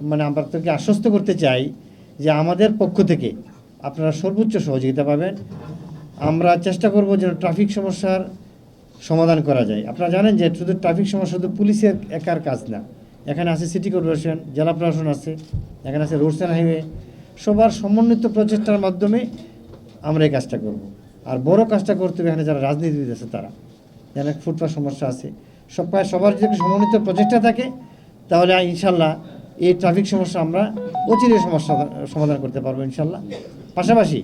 মানে আপনাদেরকে আশ্বস্ত করতে চাই যে আমাদের পক্ষ থেকে আপনারা সর্বোচ্চ সহযোগিতা পাবেন। আমরা চেষ্টা করব যেন ট্রাফিক সমস্যার সমাধান করা যায়। আপনারা জানেন যে শুধু ট্রাফিক সমস্যা শুধু পুলিশের একার কাজ না, এখানে আছে সিটি কর্পোরেশন, জেলা প্রশাসন আছে, এখানে আছে রোডস অ্যান্ড হাইওয়ে, সবার সমন্বিত প্রচেষ্টার মাধ্যমে আমরা এই কাজটা করব। আর বড় কাজটা করতে হবে এখানে যারা রাজনীতিবিদ আছে তারা, যেন ফুটপাথ সমস্যা আছে, সবার যদি সমন্বিত প্রচেষ্টা থাকে তাহলে ইনশাল্লাহ এই ট্রাফিক সমস্যা আমরা অচিরেই সমাধান করতে পারবো ইনশাল্লাহ। পাশাপাশি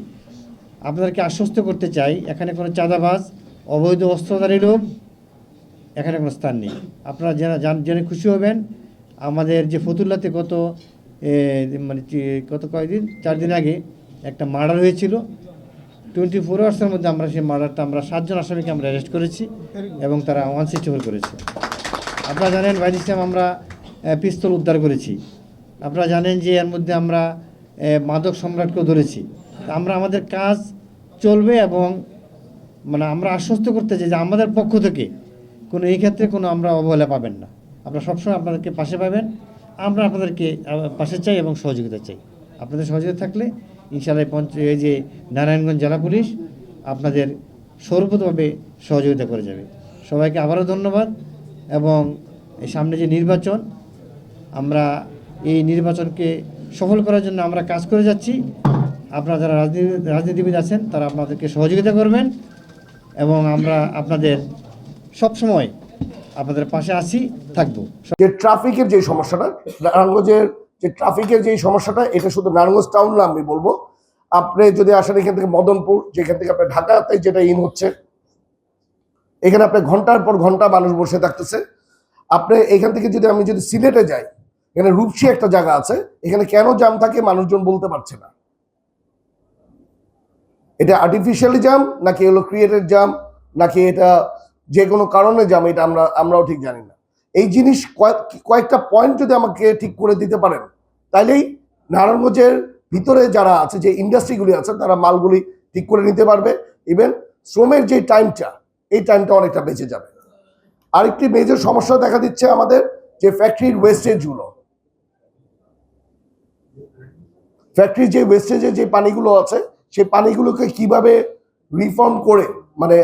আপনাদেরকে আশ্বস্ত করতে চাই এখানে কোনো চাঁদাবাজ, অবৈধ অস্ত্রধারী লোক এখানে কোনো স্থান নেই। আপনারা জেনে খুশি হবেন আমাদের যে ফতুল্লাতে কয়েকদিন 4 দিন আগে একটা মার্ডার হয়েছিল। 24 আওয়ার্সের মধ্যে আমরা সেই মার্ডারটা 7 জন আসামিকে আমরা অ্যারেস্ট করেছি এবং তারা 164 করেছে। আপনারা জানেন বাইরে আমরা পিস্তল উদ্ধার করেছি। আপনারা জানেন যে এর মধ্যে আমরা মাদক সম্রাটকেও ধরেছি। আমরা আমাদের কাজ চলবে এবং মানে আমরা আশ্বস্ত করতে চাই যে আমাদের পক্ষ থেকে এই ক্ষেত্রে আমরা অবহেলা পাবেন না। আপনারা সবসময় আপনাদেরকে পাশে পাবেন। আমরা আপনাদেরকে পাশে চাই এবং সহযোগিতা চাই। আপনাদের সহযোগিতা থাকলে ইনশাআল্লাহ এই যে নারায়ণগঞ্জ জেলা পুলিশ আপনাদের সর্বতভাবে সহযোগিতা করে যাবে। সবাইকে আবারও ধন্যবাদ। এবং এই সামনে যে নির্বাচন, আমরা এই নির্বাচনকে সফল করার জন্য আমরা কাজ করে যাচ্ছি। আপনারা যারা রাজনীতিবিদ আছেন তারা আপনাদেরকে সহযোগিতা করবেন এবং আমরা আপনাদের সবসময় আপনাদের পাশে আছি, থাকবো। যে ট্রাফিকের যে সমস্যাটা, নারায়ণগঞ্জের যে ট্রাফিকের যে সমস্যাটা, এটা শুধু নারায়ণগঞ্জ টাউন না, আমি বলবো আপনি যদি আসেন এখান থেকে মদনপুর, যেখান থেকে আপনি ঢাকাতে যেটা হচ্ছে, এখানে আপনি ঘন্টার পর ঘন্টা মানুষ বসে থাকতেছে। আপনি এখান থেকে আমি যদি সিলেটে যাই, এখানে রূপসী একটা জায়গা আছে, এখানে কেন জ্যাম থাকে মানুষজন বলতে পারছে না। এটা আর্টিফিশিয়ালি জ্যাম নাকি হলো ক্রিয়েটেড জ্যাম নাকি এটা যে কোনো কারণে জ্যাম, এটা আমরাও ঠিক জানি না। এই জিনিস কয়েকটা পয়েন্ট যদি আমাকে ঠিক করে দিতে পারেন, তাইলেই নারায়ণগঞ্জের ভিতরে যারা আছে, যে ইন্ডাস্ট্রিগুলি আছে, তারা মালগুলি ঠিক করে নিতে পারবে। ইভেন শ্রমের যে টাইমটা, এই টাইমটা অনেকটা বেঁচে যাবে। আরেকটি মেজর সমস্যা দেখা দিচ্ছে আমাদের যে ফ্যাক্টরির ওয়েস্টেজগুলো, ফ্যাক্টরির যে ওয়েস্টেজের যে পানিগুলো আছে, সেই পানিগুলোকে কিভাবে রিফর্ম করে, মানে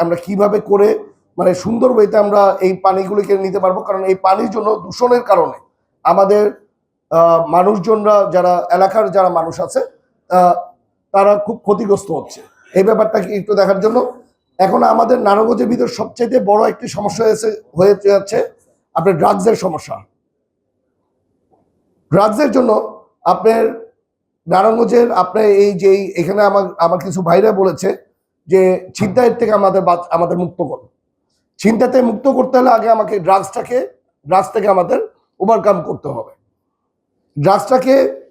আমরা কিভাবে করে মানে সুন্দর ওয়েতে আমরা এই পানিগুলোকে নিতে পারবো। কারণ এই পানির জন্য দূষণের কারণে আমাদের মানুষজনরা, যারা এলাকার যারা মানুষ আছে, তারা খুব ক্ষতিগ্রস্ত হচ্ছে। এই ব্যাপারটাকে একটু দেখার জন্য এখন আমাদের নারায়ণগঞ্জের ভিতর সবচেয়ে বড় একটি সমস্যা হয়ে যাচ্ছে আপনার ড্রাগসের সমস্যা। ড্রাগসের জন্য আপনার নারায়ণগঞ্জের আপনার এই যে এখানে আমার কিছু ভাইরা বলেছে যে ছিনতাইয়ের থেকে আমাদের মুক্ত করুন। ছিনতাইতে মুক্ত করতে হলে আগে আমাকে ড্রাগস থেকে আমাদের ওভারকাম করতে হবে।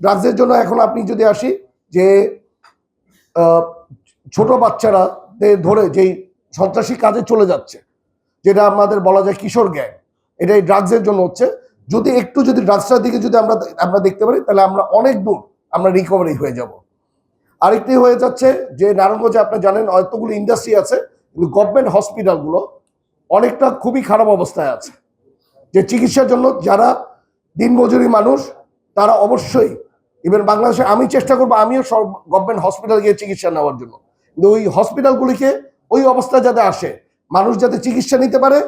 ড্রাগসের জন্য এখন আপনি যদি আসি যে ছোট বাচ্চারা ধরে যেই সন্ত্রাসী কাজে চলে যাচ্ছে, যেটা আমাদের বলা যায় কিশোর গ্যাং, এটা এই ড্রাগসের জন্য হচ্ছে। যদি ড্রাগসটার দিকে আমরা দেখতে পারি, তাহলে আমরা অনেক দূর আমরা রিকভারি হয়ে যাব। আরেকটি হয়ে যাচ্ছে যে নারায়ণগঞ্জে আপনি জানেন এতগুলো ইন্ডাস্ট্রি আছে, কিন্তু গভর্নমেন্ট হসপিটালগুলো অনেকটা খুবই খারাপ অবস্থায় আছে। যে চিকিৎসার জন্য যারা দিনমজুরি মানুষ, তারা অবশ্যই, ইভেন বাংলাদেশে আমি চেষ্টা করবো আমিও সব গভর্নমেন্ট হসপিটাল গিয়ে চিকিৎসা নেওয়ার জন্য, কিন্তু ওই হসপিটালগুলিকে ওই অবস্থা যাতে আসে, মানুষ যাতে চিকিৎসা নিতে পারে,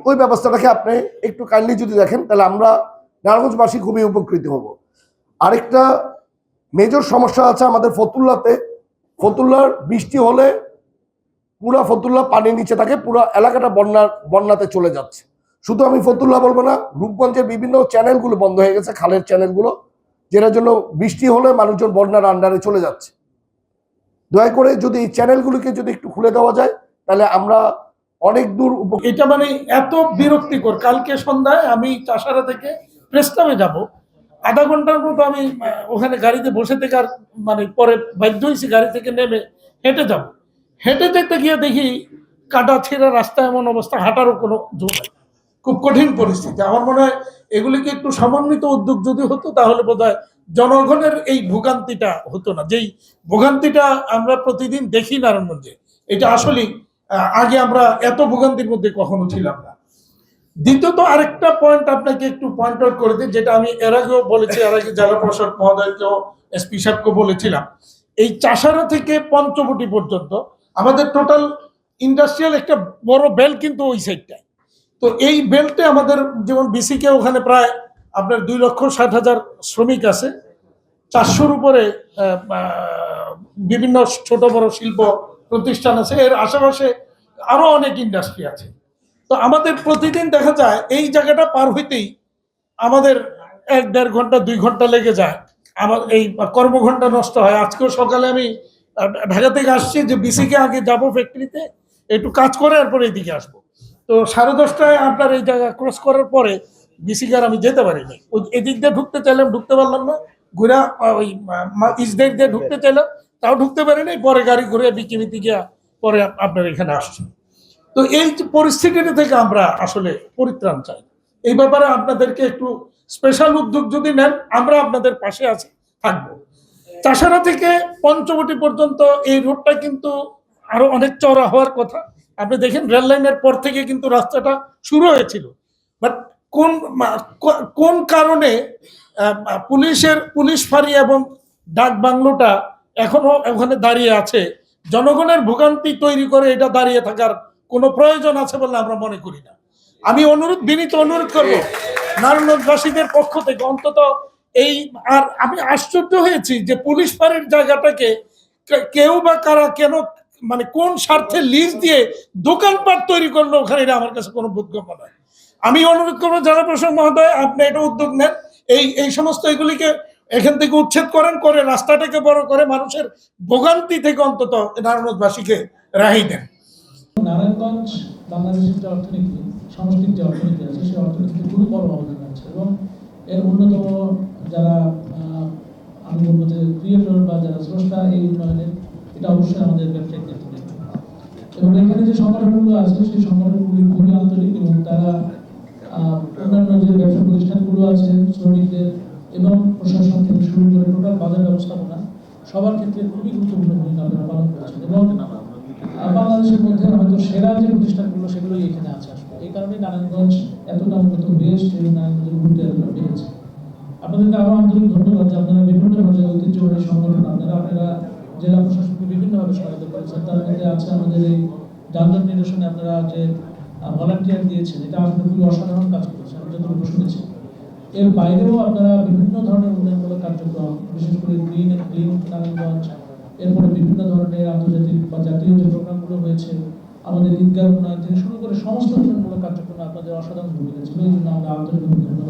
ওই ব্যবস্থাটাকে আপনি একটু কাইন্ডলি যদি দেখেন, তাহলে আমরা নারায়ণগঞ্জবাসী খুবই উপকৃত হব। আরেকটা মেজর সমস্যা আছে আমাদের ফতুল্লাতে। ফতুল্লার বৃষ্টি হলে পুরা ফতুল্লা পানির নিচে থাকে, পুরো এলাকাটা বন্যাতে চলে যাচ্ছে। শুধু আমি ফতুল্লা বলবো না, রূপগঞ্জের বিভিন্ন চ্যানেলগুলো বন্ধ হয়ে গেছে, খালের চ্যানেলগুলো, যেটার জন্য বৃষ্টি হলে মানুষজন বন্যার আন্ডারে চলে যাচ্ছে। দয়া করে যদি এই চ্যানেলগুলোকে যদি একটু খুলে দেওয়া যায়, তাহলে আমরা অনেক দূর। এটা মানে এত বিরক্তিকর। কালকে সন্ধ্যায় আমি চাষারা থেকে প্রেস ক্লাবে যাব, আধা ঘন্টার মতো আমি ওখানে গাড়িতে বসে থেকে আর মানে পরে বাধ্য হয়েছি গাড়ি থেকে নেমে হেঁটে যাব। হেঁটে যেতে গিয়ে দেখি কাটা ছেঁড়া রাস্তা, এমন অবস্থা, হাঁটারও কোনো জোর নেই। খুব কঠিন পরিস্থিতি। আমার মনে হয় এগুলিকে একটু সমন্বিত উদ্যোগ যদি হতো, তাহলে বোধহয় জনগণের এই ভোগান্তিটা হতো না। যেই ভোগান্তিটা আমরা প্রতিদিন দেখি নারায়ণগঞ্জে, এটা আসলে আগে আমরা এত ভোগান্তির মধ্যে কখনো ছিলাম না। দ্বিতীয়ত আরেকটা পয়েন্ট আপনাকে একটু পয়েন্ট আউট করে দিই, যেটা আমি এর আগেও বলেছি, এর আগে জেলা প্রশাসক মহোদয়কেও এসপি সাহেবকে বলেছিলাম। এই চাষারা থেকে পঞ্চবটি পর্যন্ত আমাদের টোটাল ইন্ডাস্ট্রিয়াল একটা বড় বেল্ট কিন্তু ওই সাইডটায়। তো এই বেল্টে আমাদের যেমন বিসিকে ওখানে প্রায় আপনার 2,60,000 শ্রমিক আছে, 400-র উপরে বিভিন্ন ছোট বড় শিল্প প্রতিষ্ঠান আছে, এর আশেপাশে আরো অনেক ইন্ডাস্ট্রি আছে। তো আমাদের প্রতিদিন দেখা যায় এই জায়গাটা পার হইতেই আমাদের 1-1.5 ঘন্টা 2 ঘন্টা লেগে যায়, আমার এই কর্মঘন্টা নষ্ট হয়। আজকেও সকালে আমি ঢাকা থেকে আসছি যে বিসিকে আগে যাব ফ্যাক্টরিতে, একটু কাজ করে এরপরে এইদিকে আসবো। তো 10:30টায় আপনার এই জায়গা ক্রস করার পরে বিসিকে আর আমি যেতে পারিনি। ওই এদিক দিয়ে ঢুকতে চাইলাম, ঢুকতে পারলাম না। ঘুরা ওই ইসদের দিয়ে ঢুকতে চাইলাম, তাও ঢুকতে পারিনি। পরে গাড়ি ঘুরে বিকিমিতে গিয়া পরে আপনার এখানে আসছি। তো এই যে পরিস্থিতিটা থেকে আমরা আসলে পরিত্রাণ চাই, এই ব্যাপারে আপনাদেরকে একটু স্পেশাল উদ্যোগ যদি নেন, আমরা আপনাদের পাশে আছি, থাকবো। চাষারা থেকে পঞ্চবটি পর্যন্ত এই রোডটা কিন্তু আরো অনেক চওড়া হওয়ার কথা। আপনি দেখেন রেল লাইনের পর থেকে কিন্তু রাস্তাটা শুরু হয়েছিল, বাট কোন কারণে পুলিশ ফাঁড়ি এবং ডাক বাংলোটা এখনো ওখানে দাঁড়িয়ে আছে, জনগণের ভোগান্তি তৈরি করে এটা দাঁড়িয়ে থাকার কোনো প্রয়োজন আছে বলে আমরা মনে করি না। আমি বিনীত অনুরোধ করবো নারায়ণগঞ্জবাসীদের পক্ষ থেকে অন্তত এই, আর আমি আশ্চর্য হয়েছি যে পুলিশ ফাঁড়ির জায়গাটাকে কেউ বা কারা কেন, মানে কোন স্বার্থে লিজ দিয়ে দোকানপাট তৈরি করলো ওখানে, এটা আমার কাছে কোনো বোধগম্য নয়। আমি অনুরোধ করবো জেলা প্রশাসক মহোদয়, আপনি এটা উদ্যোগ নেন, এই সমস্ত এগুলিকে এখান থেকে উচ্ছেদ করে রাস্তাটাকে বড় করে মানুষের ভোগান্তি থেকে অন্তত নারায়ণগঞ্জবাসীকে রেহাই দেন। নারায়ণগঞ্জ বাংলাদেশের যে অর্থনীতি, সামষ্টিক যে অর্থনীতি আছে, সেই অর্থনীতিতে খুবই বড় অবদান আছে এবং এর অন্যতম যারা আমি বলবো যে ক্রিয়েটর বা যারা স্রষ্টা এই উন্নয়নের, এটা অবশ্যই আমাদের ব্যবসায়িক নেতৃত্ব। এবং এখানে যে সংগঠনগুলো আছে সেই সংগঠনগুলি খুবই আন্তরিক এবং তারা অন্যান্য যে ব্যবসা প্রতিষ্ঠানগুলো আছে, শ্রমিকদের এবং প্রশাসন থেকে শুরু করে টোটাল বাজার ব্যবস্থাপনা সবার ক্ষেত্রে খুবই গুরুত্বপূর্ণ ভূমিকা আপনারা পালন করছেন। এবং বাংলাদেশের মধ্যে হয়তো সেরা যে প্রতিষ্ঠানগুলো সেগুলোই এখানে আছে। এই কারণে নারায়ণগঞ্জ এতটা উন্নত হয়েছে এবং নারায়ণগঞ্জের গুরুত্ব এতটা বেড়েছে। আপনাদেরকে আরো আন্তরিক ধন্যবাদ যে আপনারা বিভিন্নভাবে ঐতিহ্যবাহী সংগঠন আপনারা জেলা প্রশাসনকে বিভিন্নভাবে সহায়তা করেছেন। তার মধ্যে আছে আমাদের এই যানজট নিরসনে আপনারা যে ভলান্টিয়ার দিয়েছেন, এটা আসলে খুবই অসাধারণ কাজ করেছেন, আমি যতটুকু শুনেছি। এর বাইরেও আপনারা বিভিন্ন ধরনের উন্নয়নমূলক কার্যক্রম, বিশেষ করে গ্রিন নারায়ণগঞ্জ, এরপরে বিভিন্ন ধরনের আন্তর্জাতিক বা জাতীয় যে প্রোগ্রামগুলো হয়েছে, আমাদের ঈদগাহ উন্নয়ন থেকে শুরু করে সমস্ত উন্নয়নমূলক কার্যক্রমে আপনাদের অসাধারণ ভূমিকা ছিল। এই জন্য আমরা আন্তরিকভাবে ধন্যবাদ